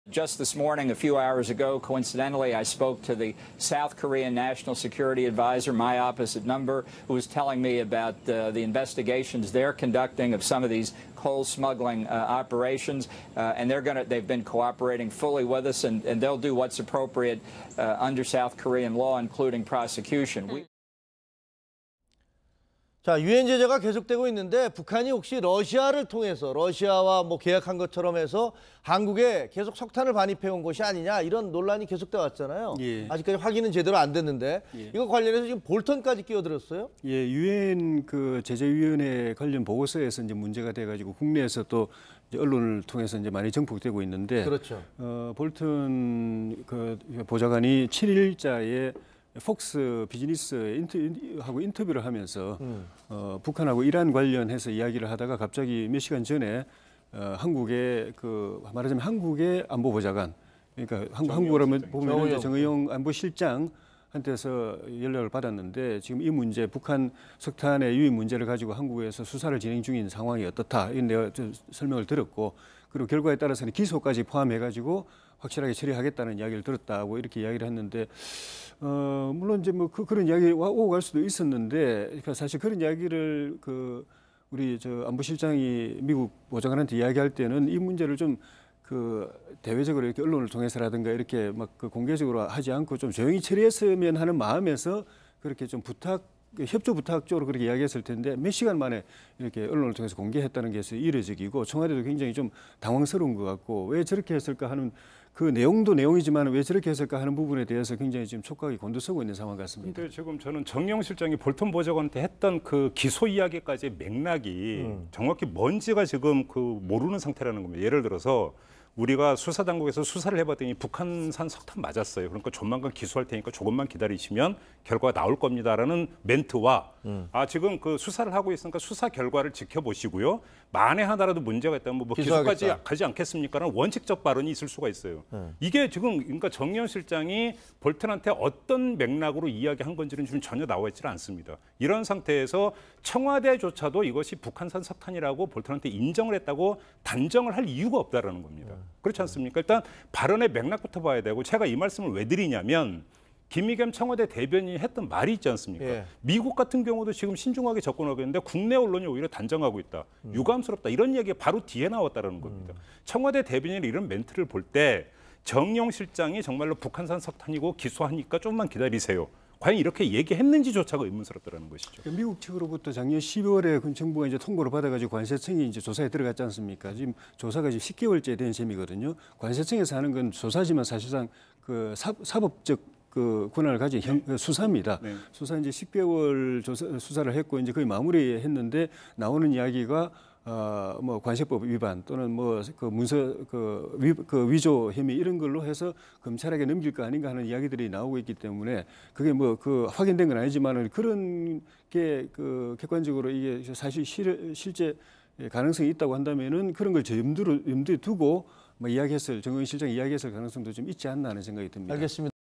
Just this morning, a few hours ago, coincidentally, I spoke to the South Korean National Security Advisor, my opposite number, who was telling me about the investigations they're conducting of some of these coal smuggling operations, and they've been cooperating fully with us, and they'll do what's appropriate under South Korean law, including prosecution. 자, 유엔 제재가 계속되고 있는데 북한이 혹시 러시아를 통해서 러시아와 계약한 것처럼 해서 한국에 계속 석탄을 반입해 온 것이 아니냐 이런 논란이 계속돼 왔잖아요. 예. 아직까지 확인은 제대로 안 됐는데 이거 관련해서 지금 볼턴까지 끼어들었어요? 예, 유엔 그 제재위원회 관련 보고서에서 이제 문제가 돼가지고 국내에서 또 이제 언론을 통해서 이제 많이 정폭되고 있는데, 그렇죠. 볼턴 그 보좌관이 7일자에 폭스 비즈니스하고 인터뷰를 하면서 북한하고 이란 관련해서 이야기를 하다가 갑자기 몇 시간 전에 한국의 말하자면 한국의 안보보좌관, 그러니까 한국으로 보면 이제 정의용 안보실장한테서 연락을 받았는데, 지금 이 문제, 북한 석탄의 유입 문제를 가지고 한국에서 수사를 진행 중인 상황이 어떻다, 이런 내가 설명을 들었고, 그리고 결과에 따라서는 기소까지 포함해가지고 확실하게 처리하겠다는 이야기를 들었다고 이렇게 이야기를 했는데, 물론 이제 그런 이야기 오고 갈 수도 있었는데, 그러니까 사실 그런 이야기를 우리 안보실장이 미국 보좌관한테 이야기할 때는 이 문제를 좀 대외적으로 이렇게 언론을 통해서라든가 이렇게 공개적으로 하지 않고 좀 조용히 처리했으면 하는 마음에서 그렇게 좀 협조 부탁 쪽으로 그렇게 이야기했을 텐데, 몇 시간 만에 이렇게 언론을 통해서 공개했다는 게 이례적이고, 청와대도 굉장히 좀 당황스러운 것 같고, 왜 저렇게 했을까 하는 그 내용도 내용이지만 왜 저렇게 했을까 하는 부분에 대해서 굉장히 지금 촉각이 곤두서고 있는 상황 같습니다. 그런데 지금 저는 정영 실장이 볼턴 보좌관한테 했던 그 기소 이야기까지의 맥락이 정확히 뭔지가 지금 모르는 상태라는 겁니다. 예를 들어서 우리가 수사당국에서 수사를 해봤더니 북한산 석탄 맞았어요. 그러니까 조만간 기소할 테니까 조금만 기다리시면 결과가 나올 겁니다라는 멘트와 지금 수사를 하고 있으니까 수사 결과를 지켜보시고요. 만에 하나라도 문제가 있다면 기소까지 가지 않겠습니까라는 원칙적 발언이 있을 수가 있어요. 이게 지금 그러니까 정영 실장이 볼턴한테 어떤 맥락으로 이야기한 건지는 지금 전혀 나와 있지 않습니다. 이런 상태에서 청와대조차도 이것이 북한산 석탄이라고 볼턴한테 인정을 했다고 단정을 할 이유가 없다라는 겁니다. 그렇지 않습니까? 일단 발언의 맥락부터 봐야 되고, 제가 이 말씀을 왜 드리냐면 김의겸 청와대 대변인이 했던 말이 있지 않습니까? 예. 미국 같은 경우도 지금 신중하게 접근하고 있는데 국내 언론이 오히려 단정하고 있다. 유감스럽다. 이런 이야기가 바로 뒤에 나왔다는 겁니다. 청와대 대변인이 이런 멘트를 볼 때 정영 실장이 정말로 북한산 석탄이고 기소하니까 조금만 기다리세요, 과연 이렇게 얘기했는지조차가 의문스럽다는 것이죠. 미국 측으로부터 작년 12월에 정부가 이제 통보를 받아가지고 관세청이 이제 조사에 들어갔지 않습니까? 지금 조사가 지금 10개월째 된 셈이거든요. 관세청에서 하는 건 조사지만 사실상 사법적 권한을 가진 수사입니다. 네. 수사 이제 10개월 수사를 했고 이제 거의 마무리했는데, 나오는 이야기가 관세법 위반 또는 위조 혐의 이런 걸로 해서 검찰에게 넘길 거 아닌가 하는 이야기들이 나오고 있기 때문에, 그게 확인된 건 아니지만은 그런 게 객관적으로 이게 사실 실제 가능성이 있다고 한다면은 그런 걸 염두에 두고 정의원 실장 이야기했을 가능성도 좀 있지 않나 하는 생각이 듭니다. 알겠습니다.